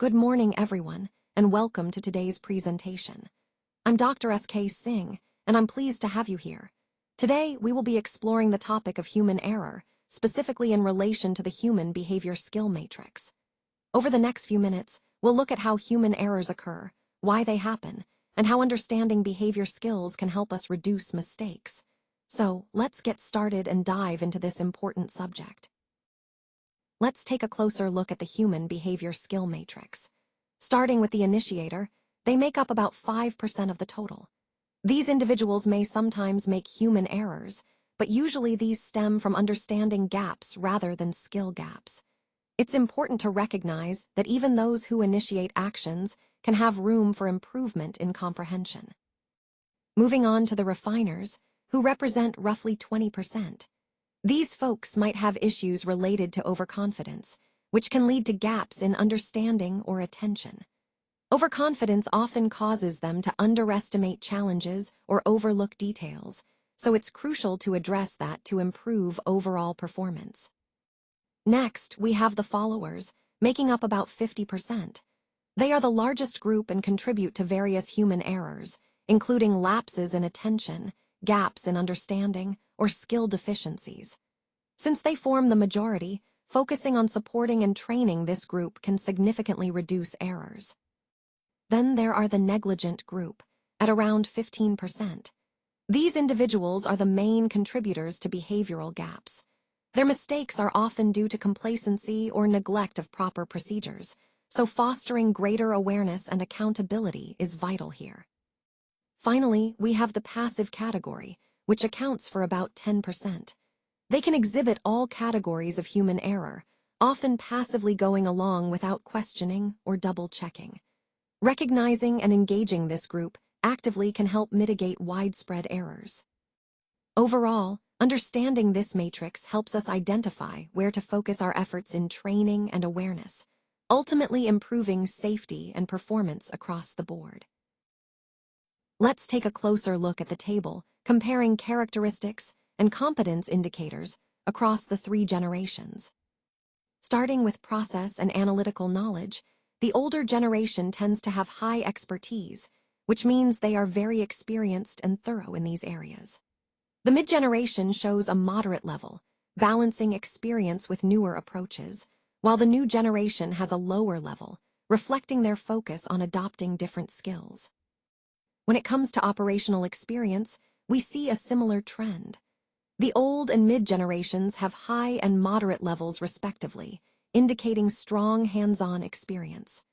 Good morning, everyone, and welcome to today's presentation. I'm Dr. S.K. Singh, and I'm pleased to have you here. Today, we will be exploring the topic of human error, specifically in relation to the Human Behavior Skill Matrix. Over the next few minutes, we'll look at how human errors occur, why they happen, and how understanding behavior skills can help us reduce mistakes. So, let's get started and dive into this important subject. Let's take a closer look at the Human Behavior Skill Matrix. Starting with the initiator, they make up about 5% of the total. These individuals may sometimes make human errors, but usually these stem from understanding gaps rather than skill gaps. It's important to recognize that even those who initiate actions can have room for improvement in comprehension. Moving on to the refiners, who represent roughly 20%. These folks might have issues related to overconfidence, which can lead to gaps in understanding or attention. Overconfidence often causes them to underestimate challenges or overlook details, so it's crucial to address that to improve overall performance. Next, we have the followers, making up about 50%. They are the largest group and contribute to various human errors, including lapses in attention, gaps in understanding, or skill deficiencies. Since they form the majority, focusing on supporting and training this group can significantly reduce errors. Then there are the negligent group, at around 15%. These individuals are the main contributors to behavioral gaps. Their mistakes are often due to complacency or neglect of proper procedures, so fostering greater awareness and accountability is vital here. Finally, we have the passive category, which accounts for about 10%. They can exhibit all categories of human error, often passively going along without questioning or double-checking. Recognizing and engaging this group actively can help mitigate widespread errors. Overall, understanding this matrix helps us identify where to focus our efforts in training and awareness, ultimately improving safety and performance across the board. Let's take a closer look at the table, comparing characteristics and competence indicators across the three generations. Starting with process and analytical knowledge, the older generation tends to have high expertise, which means they are very experienced and thorough in these areas. The mid-generation shows a moderate level, balancing experience with newer approaches, while the new generation has a lower level, reflecting their focus on adopting different skills. When it comes to operational experience, we see a similar trend. The old and mid-generations have high and moderate levels respectively, indicating strong hands-on experience.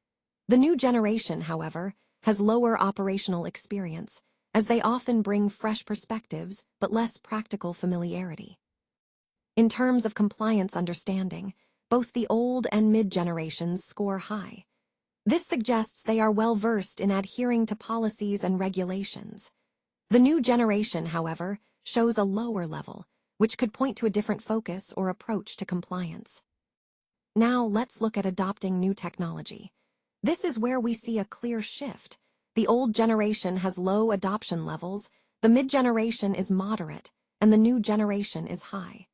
The new generation, however, has lower operational experience, as they often bring fresh perspectives but less practical familiarity. In terms of compliance understanding, both the old and mid-generations score high. This suggests they are well-versed in adhering to policies and regulations. The new generation, however, shows a lower level, which could point to a different focus or approach to compliance. Now let's look at adopting new technology. This is where we see a clear shift. The old generation has low adoption levels, the mid-generation is moderate, and the new generation is high.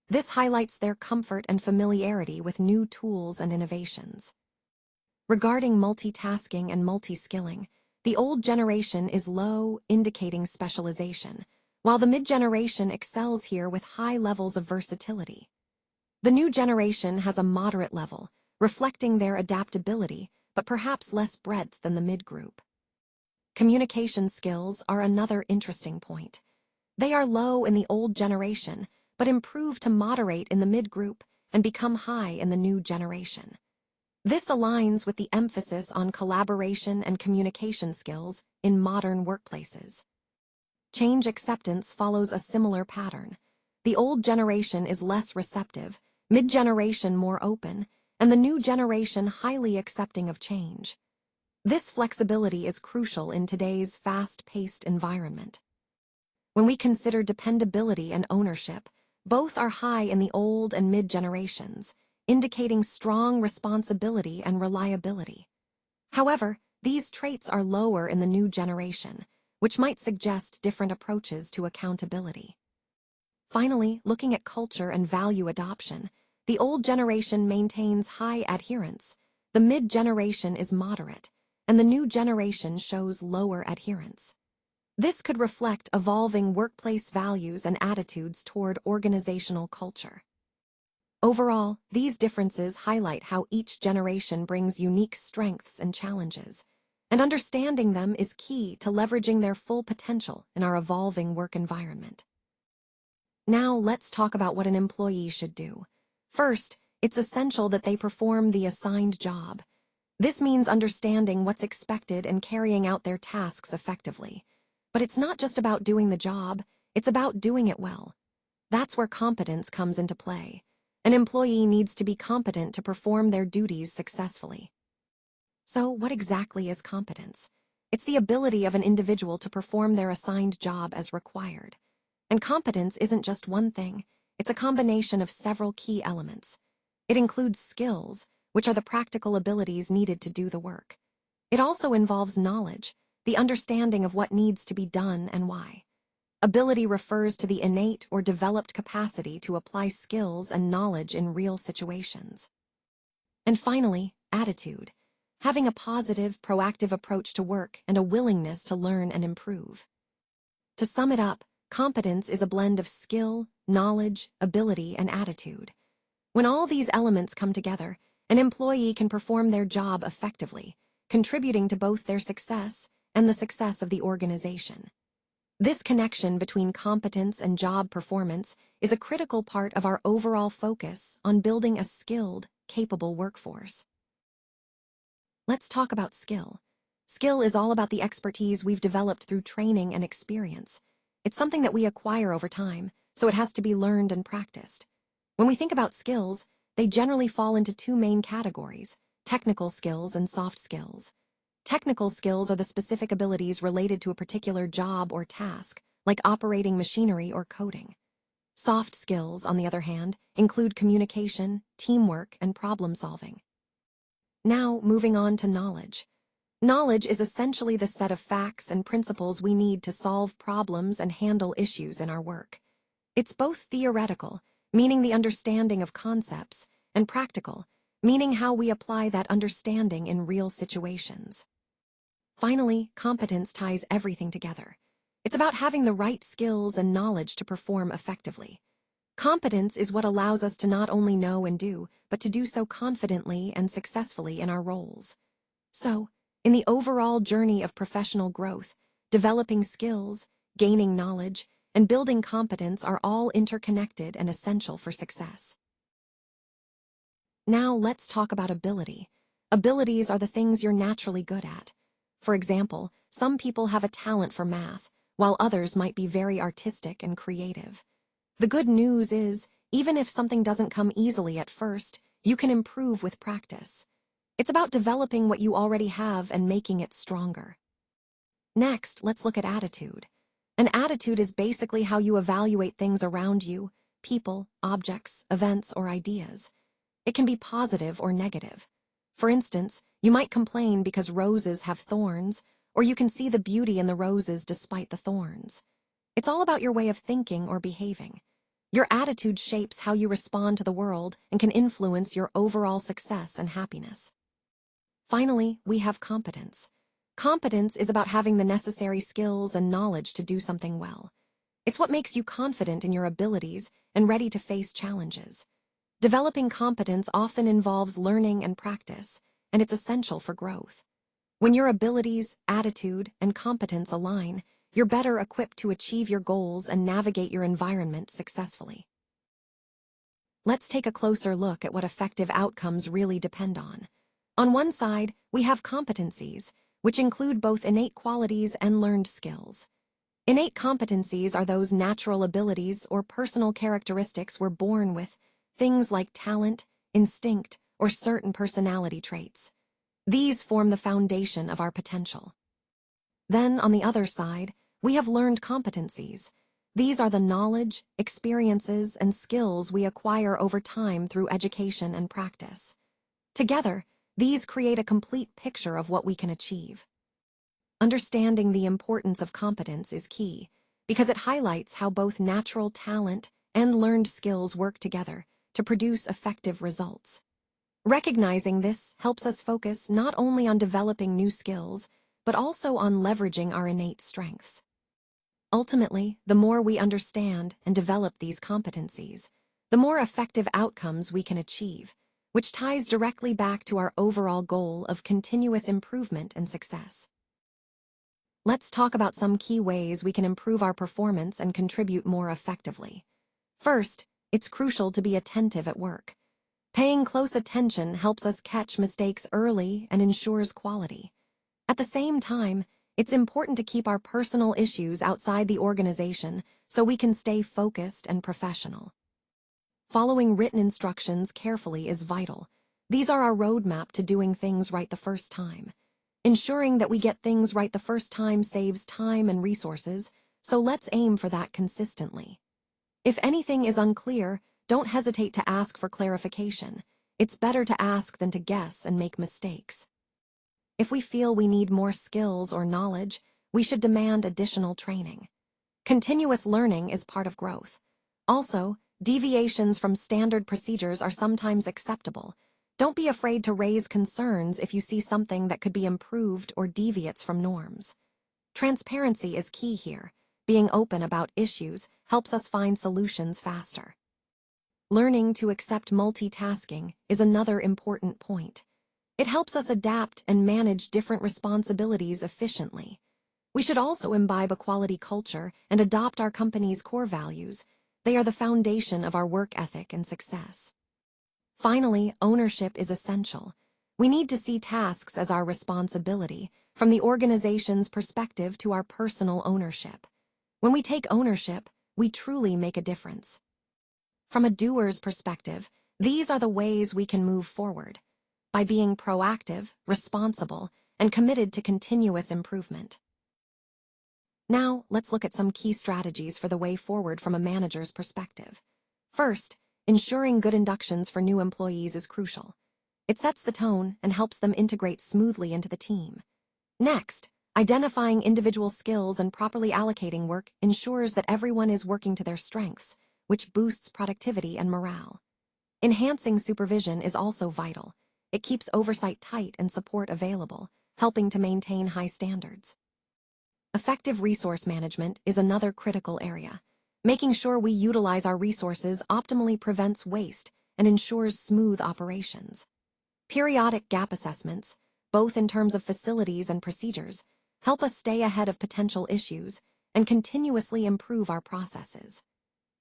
This highlights their comfort and familiarity with new tools and innovations. Regarding multitasking and multi-skilling, the old generation is low, indicating specialization, while the mid-generation excels here with high levels of versatility. The new generation has a moderate level, reflecting their adaptability, but perhaps less breadth than the mid-group. Communication skills are another interesting point. They are low in the old generation, but improve to moderate in the mid-group and become high in the new generation. This aligns with the emphasis on collaboration and communication skills in modern workplaces. Change acceptance follows a similar pattern. The old generation is less receptive, mid-generation more open, and the new generation highly accepting of change. This flexibility is crucial in today's fast-paced environment. When we consider dependability and ownership, both are high in the old and mid-generations, indicating strong responsibility and reliability. However, these traits are lower in the new generation, which might suggest different approaches to accountability. Finally, looking at culture and value adoption, the old generation maintains high adherence. The mid-generation is moderate, and the new generation shows lower adherence. This could reflect evolving workplace values and attitudes toward organizational culture. Overall, these differences highlight how each generation brings unique strengths and challenges, and understanding them is key to leveraging their full potential in our evolving work environment. Now, let's talk about what an employee should do. First, it's essential that they perform the assigned job. This means understanding what's expected and carrying out their tasks effectively. But it's not just about doing the job, it's about doing it well. That's where competence comes into play. An employee needs to be competent to perform their duties successfully. So, what exactly is competence? It's the ability of an individual to perform their assigned job as required. And competence isn't just one thing, it's a combination of several key elements. It includes skills, which are the practical abilities needed to do the work. It also involves knowledge, the understanding of what needs to be done and why. Ability refers to the innate or developed capacity to apply skills and knowledge in real situations. And finally, attitude, having a positive, proactive approach to work and a willingness to learn and improve. To sum it up, competence is a blend of skill, knowledge, ability, and attitude. When all these elements come together, an employee can perform their job effectively, contributing to both their success and the success of the organization. This connection between competence and job performance is a critical part of our overall focus on building a skilled, capable workforce. Let's talk about skill. Skill is all about the expertise we've developed through training and experience. It's something that we acquire over time, so it has to be learned and practiced. When we think about skills, they generally fall into two main categories: technical skills and soft skills. Technical skills are the specific abilities related to a particular job or task, like operating machinery or coding. Soft skills, on the other hand, include communication, teamwork, and problem-solving. Now, moving on to knowledge. Knowledge is essentially the set of facts and principles we need to solve problems and handle issues in our work. It's both theoretical, meaning the understanding of concepts, and practical, meaning how we apply that understanding in real situations. Finally, competence ties everything together. It's about having the right skills and knowledge to perform effectively. Competence is what allows us to not only know and do, but to do so confidently and successfully in our roles. So, in the overall journey of professional growth, developing skills, gaining knowledge, and building competence are all interconnected and essential for success. Now let's talk about ability. Abilities are the things you're naturally good at. For example, some people have a talent for math, while others might be very artistic and creative. The good news is, even if something doesn't come easily at first, you can improve with practice. It's about developing what you already have and making it stronger. Next, let's look at attitude. An attitude is basically how you evaluate things around you, people, objects, events, or ideas. It can be positive or negative. For instance, you might complain because roses have thorns, or you can see the beauty in the roses despite the thorns. It's all about your way of thinking or behaving. Your attitude shapes how you respond to the world and can influence your overall success and happiness. Finally, we have competence. Competence is about having the necessary skills and knowledge to do something well. It's what makes you confident in your abilities and ready to face challenges. Developing competence often involves learning and practice, and it's essential for growth. When your abilities, attitude, and competence align, you're better equipped to achieve your goals and navigate your environment successfully. Let's take a closer look at what effective outcomes really depend on. On one side, we have competencies, which include both innate qualities and learned skills. Innate competencies are those natural abilities or personal characteristics we're born with, things like talent, instinct, or certain personality traits. These form the foundation of our potential. Then, on the other side, we have learned competencies. These are the knowledge, experiences, and skills we acquire over time through education and practice. Together, these create a complete picture of what we can achieve. Understanding the importance of competence is key, because it highlights how both natural talent and learned skills work together to produce effective results. Recognizing this helps us focus not only on developing new skills, but also on leveraging our innate strengths. Ultimately, the more we understand and develop these competencies, the more effective outcomes we can achieve, which ties directly back to our overall goal of continuous improvement and success. Let's talk about some key ways we can improve our performance and contribute more effectively. First, it's crucial to be attentive at work. Paying close attention helps us catch mistakes early and ensures quality. At the same time, it's important to keep our personal issues outside the organization so we can stay focused and professional. Following written instructions carefully is vital. These are our roadmap to doing things right the first time. Ensuring that we get things right the first time saves time and resources, so let's aim for that consistently. If anything is unclear, don't hesitate to ask for clarification. It's better to ask than to guess and make mistakes. If we feel we need more skills or knowledge, we should demand additional training. Continuous learning is part of growth. Also, deviations from standard procedures are sometimes acceptable. Don't be afraid to raise concerns if you see something that could be improved or deviates from norms. Transparency is key here. Being open about issues helps us find solutions faster. Learning to accept multitasking is another important point. It helps us adapt and manage different responsibilities efficiently. We should also imbibe a quality culture and adopt our company's core values. They are the foundation of our work ethic and success. Finally, ownership is essential. We need to see tasks as our responsibility, from the organization's perspective to our personal ownership. When we take ownership, we truly make a difference. From a doer's perspective, these are the ways we can move forward, by being proactive, responsible, and committed to continuous improvement. Now, let's look at some key strategies for the way forward from a manager's perspective. First, ensuring good inductions for new employees is crucial. It sets the tone and helps them integrate smoothly into the team. Next, identifying individual skills and properly allocating work ensures that everyone is working to their strengths, which boosts productivity and morale. Enhancing supervision is also vital. It keeps oversight tight and support available, helping to maintain high standards. Effective resource management is another critical area. Making sure we utilize our resources optimally prevents waste and ensures smooth operations. Periodic gap assessments, both in terms of facilities and procedures, help us stay ahead of potential issues and continuously improve our processes.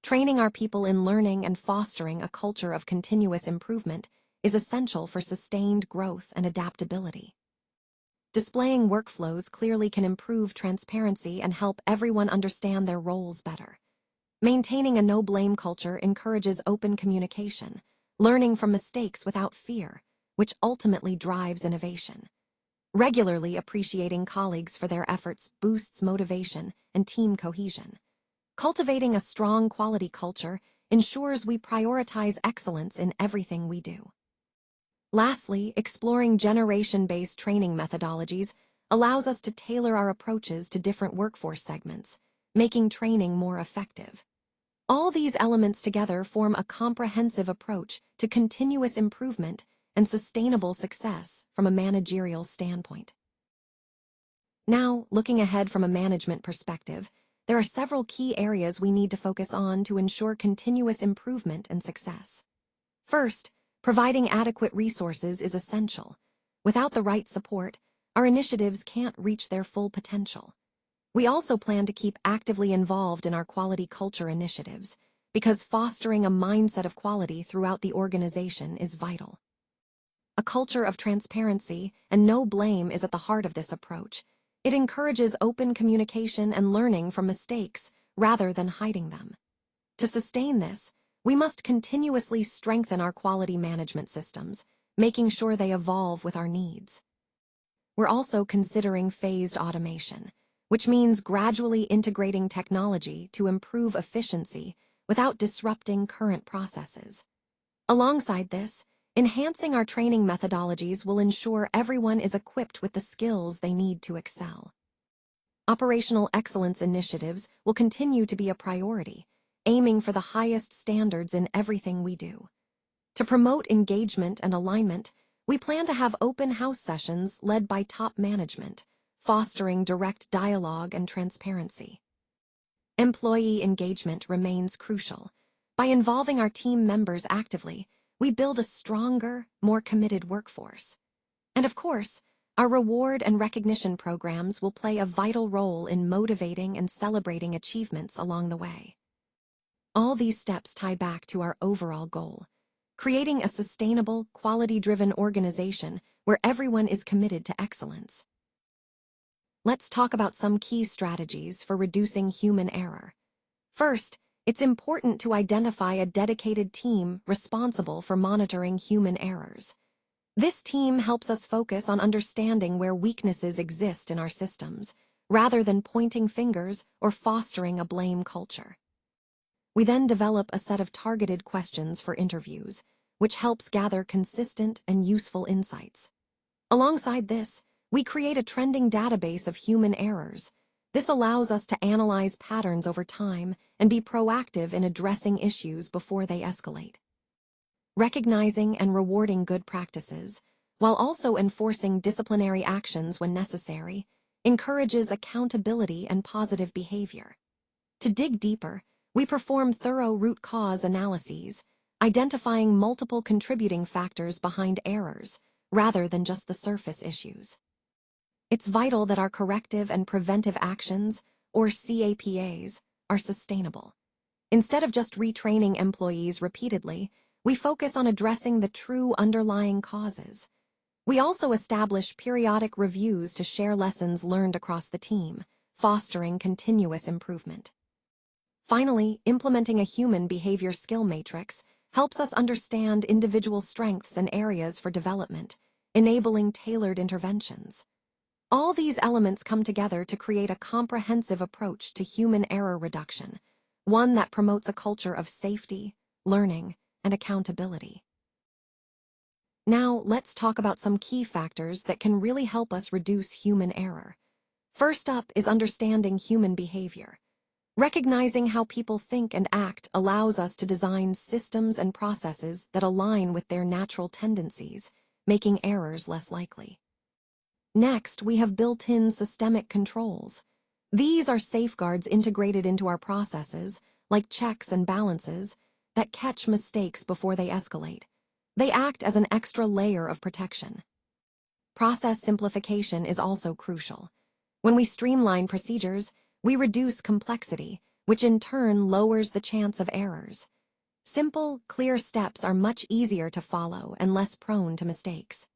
Training our people in learning and fostering a culture of continuous improvement is essential for sustained growth and adaptability. Displaying workflows clearly can improve transparency and help everyone understand their roles better. Maintaining a no-blame culture encourages open communication, learning from mistakes without fear, which ultimately drives innovation. Regularly appreciating colleagues for their efforts boosts motivation and team cohesion. Cultivating a strong quality culture ensures we prioritize excellence in everything we do. Lastly, exploring generation-based training methodologies allows us to tailor our approaches to different workforce segments, making training more effective. All these elements together form a comprehensive approach to continuous improvement and sustainable success from a managerial standpoint. Now, looking ahead from a management perspective, there are several key areas we need to focus on to ensure continuous improvement and success. First, providing adequate resources is essential. Without the right support, our initiatives can't reach their full potential. We also plan to keep actively involved in our quality culture initiatives, because fostering a mindset of quality throughout the organization is vital. A culture of transparency and no blame is at the heart of this approach. It encourages open communication and learning from mistakes rather than hiding them. To sustain this, we must continuously strengthen our quality management systems, making sure they evolve with our needs. We're also considering phased automation, which means gradually integrating technology to improve efficiency without disrupting current processes. Alongside this, enhancing our training methodologies will ensure everyone is equipped with the skills they need to excel. Operational excellence initiatives will continue to be a priority, aiming for the highest standards in everything we do. To promote engagement and alignment, we plan to have open house sessions led by top management, fostering direct dialogue and transparency. Employee engagement remains crucial. By involving our team members actively, we build a stronger, more committed workforce. And of course, our reward and recognition programs will play a vital role in motivating and celebrating achievements along the way. All these steps tie back to our overall goal: creating a sustainable, quality-driven organization where everyone is committed to excellence. Let's talk about some key strategies for reducing human error. First, it's important to identify a dedicated team responsible for monitoring human errors. This team helps us focus on understanding where weaknesses exist in our systems, rather than pointing fingers or fostering a blame culture. We then develop a set of targeted questions for interviews, which helps gather consistent and useful insights. Alongside this, we create a trending database of human errors. This allows us to analyze patterns over time and be proactive in addressing issues before they escalate. Recognizing and rewarding good practices, while also enforcing disciplinary actions when necessary, encourages accountability and positive behavior. To dig deeper, we perform thorough root cause analyses, identifying multiple contributing factors behind errors, rather than just the surface issues. It's vital that our corrective and preventive actions, or CAPAs, are sustainable. Instead of just retraining employees repeatedly, we focus on addressing the true underlying causes. We also establish periodic reviews to share lessons learned across the team, fostering continuous improvement. Finally, implementing a human behavior skill matrix helps us understand individual strengths and areas for development, enabling tailored interventions. All these elements come together to create a comprehensive approach to human error reduction, one that promotes a culture of safety, learning, and accountability. Now, let's talk about some key factors that can really help us reduce human error. First up is understanding human behavior. Recognizing how people think and act allows us to design systems and processes that align with their natural tendencies, making errors less likely. Next, we have built-in systemic controls. These are safeguards integrated into our processes, like checks and balances, that catch mistakes before they escalate. They act as an extra layer of protection. Process simplification is also crucial. When we streamline procedures, we reduce complexity, which in turn lowers the chance of errors. Simple, clear steps are much easier to follow and less prone to mistakes.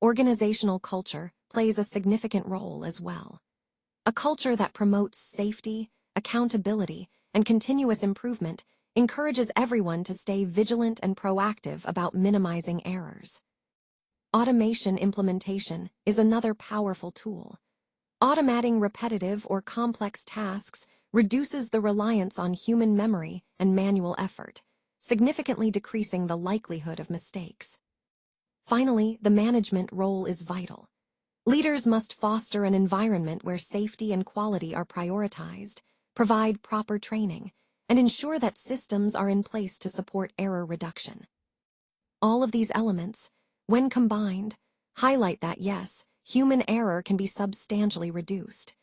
Organizational culture plays a significant role as well. A culture that promotes safety, accountability, and continuous improvement encourages everyone to stay vigilant and proactive about minimizing errors. Automation implementation is another powerful tool. Automating repetitive or complex tasks reduces the reliance on human memory and manual effort, significantly decreasing the likelihood of mistakes. Finally, the management role is vital. Leaders must foster an environment where safety and quality are prioritized, provide proper training, and ensure that systems are in place to support error reduction. All of these elements, when combined, highlight that yes, human error can be substantially reduced.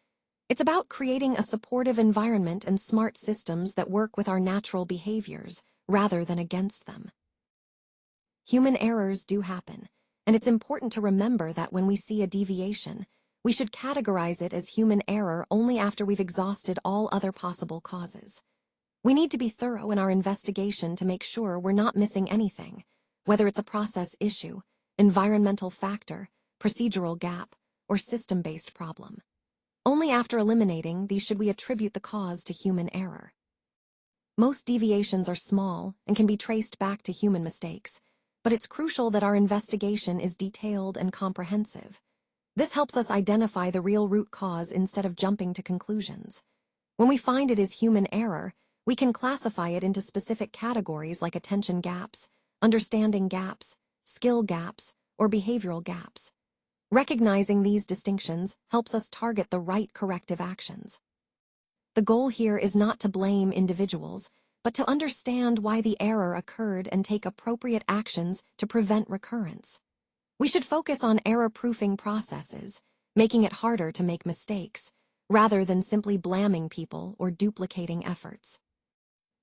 It's about creating a supportive environment and smart systems that work with our natural behaviors rather than against them. Human errors do happen, and it's important to remember that when we see a deviation, we should categorize it as human error only after we've exhausted all other possible causes. We need to be thorough in our investigation to make sure we're not missing anything, whether it's a process issue, environmental factor, procedural gap, or system-based problem. Only after eliminating these should we attribute the cause to human error. Most deviations are small and can be traced back to human mistakes, but it's crucial that our investigation is detailed and comprehensive. This helps us identify the real root cause instead of jumping to conclusions. When we find it is human error, we can classify it into specific categories like attention gaps, understanding gaps, skill gaps, or behavioral gaps. Recognizing these distinctions helps us target the right corrective actions. The goal here is not to blame individuals, but to understand why the error occurred and take appropriate actions to prevent recurrence. We should focus on error-proofing processes, making it harder to make mistakes, rather than simply blaming people or duplicating efforts.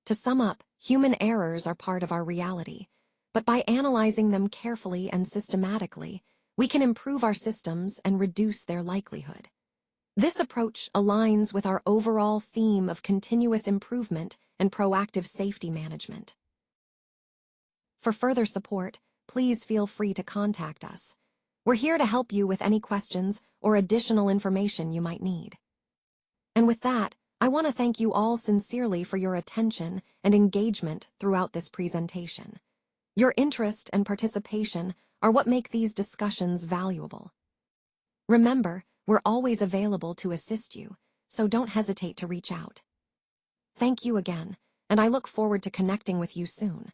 To sum up, human errors are part of our reality, but by analyzing them carefully and systematically, we can improve our systems and reduce their likelihood. This approach aligns with our overall theme of continuous improvement and proactive safety management. For further support, please feel free to contact us. We're here to help you with any questions or additional information you might need. And with that, I want to thank you all sincerely for your attention and engagement throughout this presentation. Your interest and participation are what make these discussions valuable. Remember, we're always available to assist you, so don't hesitate to reach out. Thank you again, and I look forward to connecting with you soon.